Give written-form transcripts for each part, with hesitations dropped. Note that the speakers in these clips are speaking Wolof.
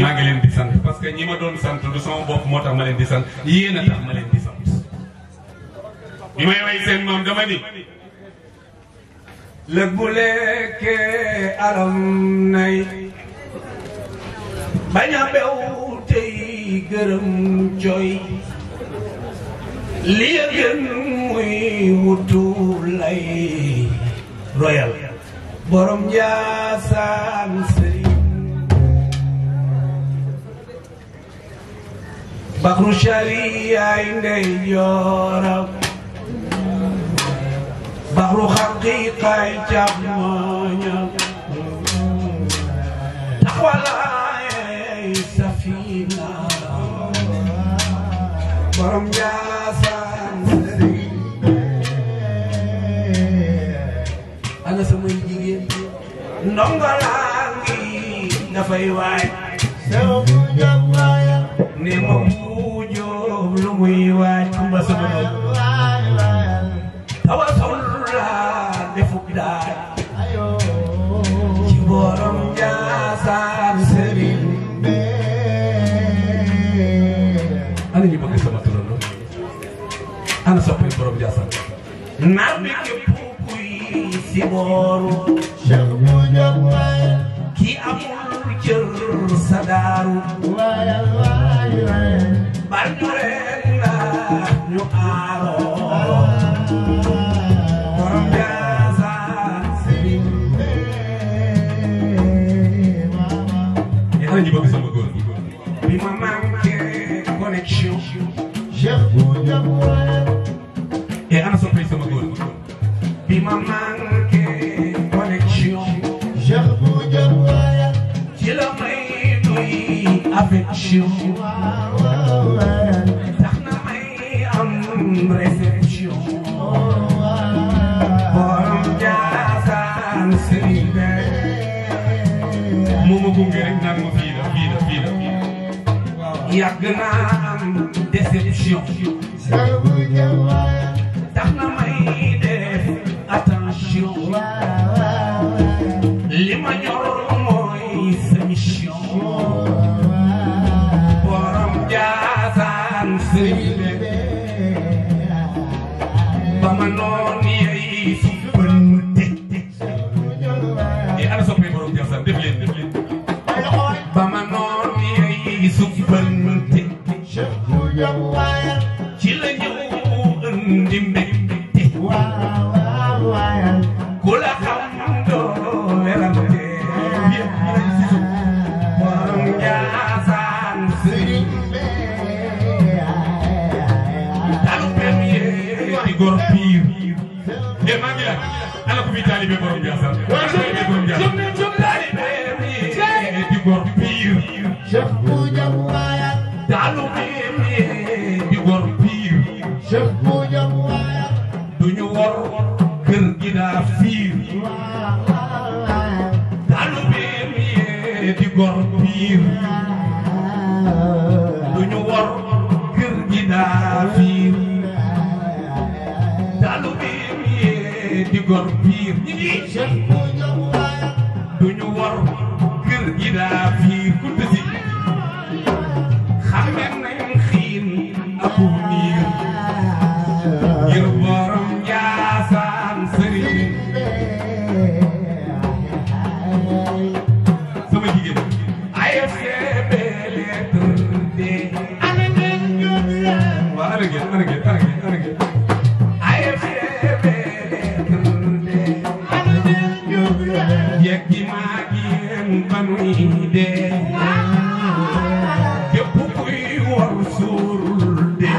maa ngi leen di sant parce que ñi ma doon sant du sama bopp moo tax ma leen di sant yéen a tax ma leen di sant bi may way seen maam dama ni lëg bu lekkee alam nay bañ a bew tey gërëm coy li ya gën muy wutu lay royal borom Njaasaan sëriñ Baxru Shariyaay ndey jooram Baxru xaqiiqaay càmmoñam taxwalaay safina borom Njaasaan sëriñ ana samay jigéen ndongolaa ngi dafay waay ne ma mu jóob lu muy waaj kumba sama noonu tawatul la defuk daaj ci borom Njaasaan sëriñ ana ñu bëgg sama turando ana soppay borom Njaasaan nar bi képp kuy si booru ki amul cër sa daaru bal ñu leen la ñu aaroo borom Njaasaan sëriñ ana ñu bëgg sama góor bi ma manqué connexion et ana soppay sama góor bi ma manqué connexion ci la may duy affection tax na may am réception borom Njaasaan sëriñ moo ma gunge rek naan ma fii la yàgg naa am déception tax na may def attention li ma ñor mooy sa mission borom Njaasaan sëriñ ba ma noon yey si bënte ana soppee borom Njaasaan def leen ba ma noon yey su bënte ci la ñëw indi mbégte ku la xam doo werante borom Njaasaan sëriñ dalu premier di góor piir de maa ngi laaj ana ko fi taalibe borom Njaasaan taalibe borom Njaasaan taalibe di góor piir dalu premier di góor piir duñu wor kër gi daa fiir dalu premier di góor piir duñu wor kër gi daa fiir dalu premier di góor piir duñu wor kër gi daa fiir ku tësi xam nañ xiin aku niir ngir borom Njaasaan sëriñ sama jigéen AFC lettre D waa ana ngeen AFC lettre D yeggi maa ngeen ba nuy dee képp kuy war suur dee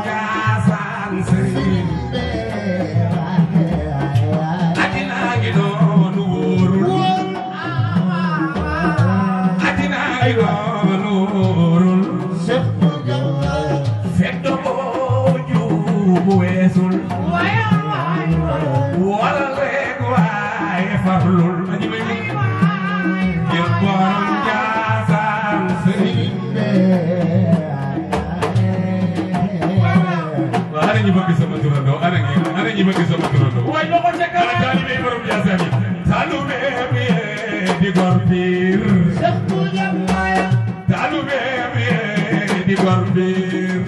Njaasaan sëriñ addina ngi doonu wóorul addina ngi doonu wóorul fekk boo juubu weesul wala rek waaye farlul aji may ngir borom Njaasaan sëriñ ana ñi bëgg sama turandoo ana ñi bëgg sama turandoo way lo ko ca kala taalibe borom Njaasaan yi taalibe bi di góor piir talube mi di gor biir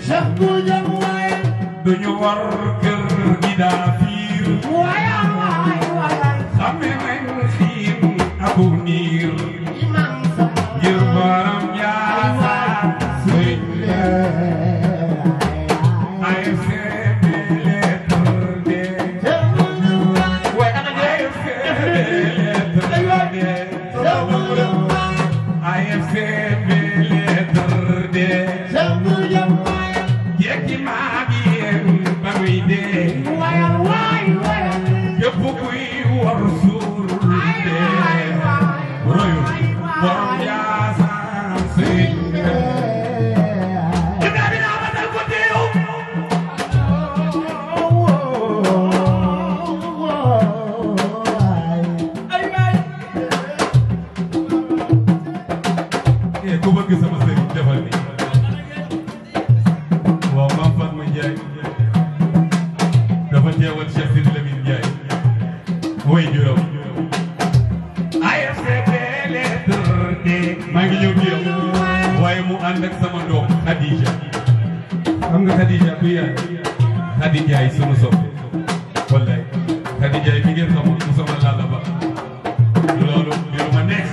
duñu war kër gi daa fiir xame nañ xiin abu niir ngir borom jaasa sëñ AFC maa ngi ñëw ci yow waaye mu ànd ak sama doom Khadija xam nga Khadija ku yaay Khadija yi sunu soppe wallaay Khadija yi mi ngeen xamul mu sama lalla ba loolu lu ma neex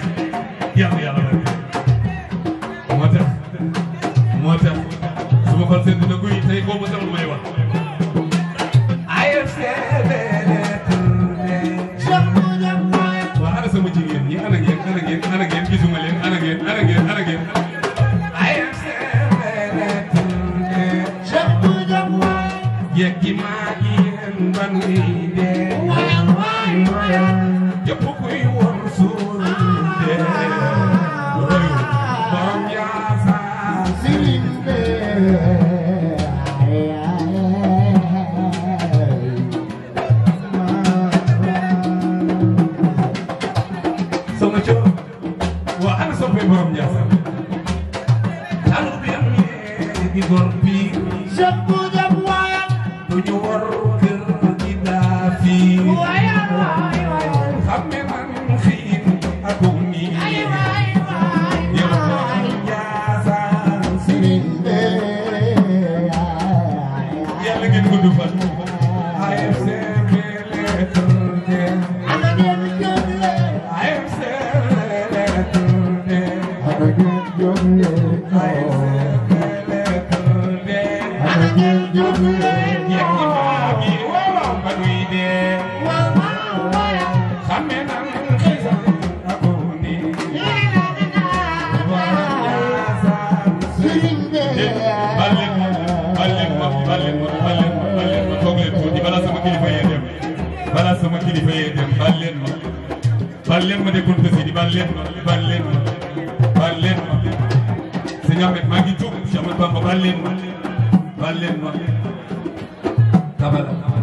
yàlla ba moo tax su ma xol sedd na guy tey boobu sama may wax waa ana sama jigéen ñi ana ngeen gisuma leen ana ngeen yekki maa yéen ban ide yëpp kuy wor suul de royu borom yaasa silinde sama coo waa ana soppe borom yaasa alu bi am di gor bi duñu war kër gi daa fii xam ne man xiin ak nii yow borom Njaasaan silinde yàlla ngeen gudd fan AFC balaa sama kilifa yee dem baal leen ma déggoon bés yi di baal leen ma sëñ Ahmed maa ngi tuub Cheikh Ahmed Bamba baal leen ma tabala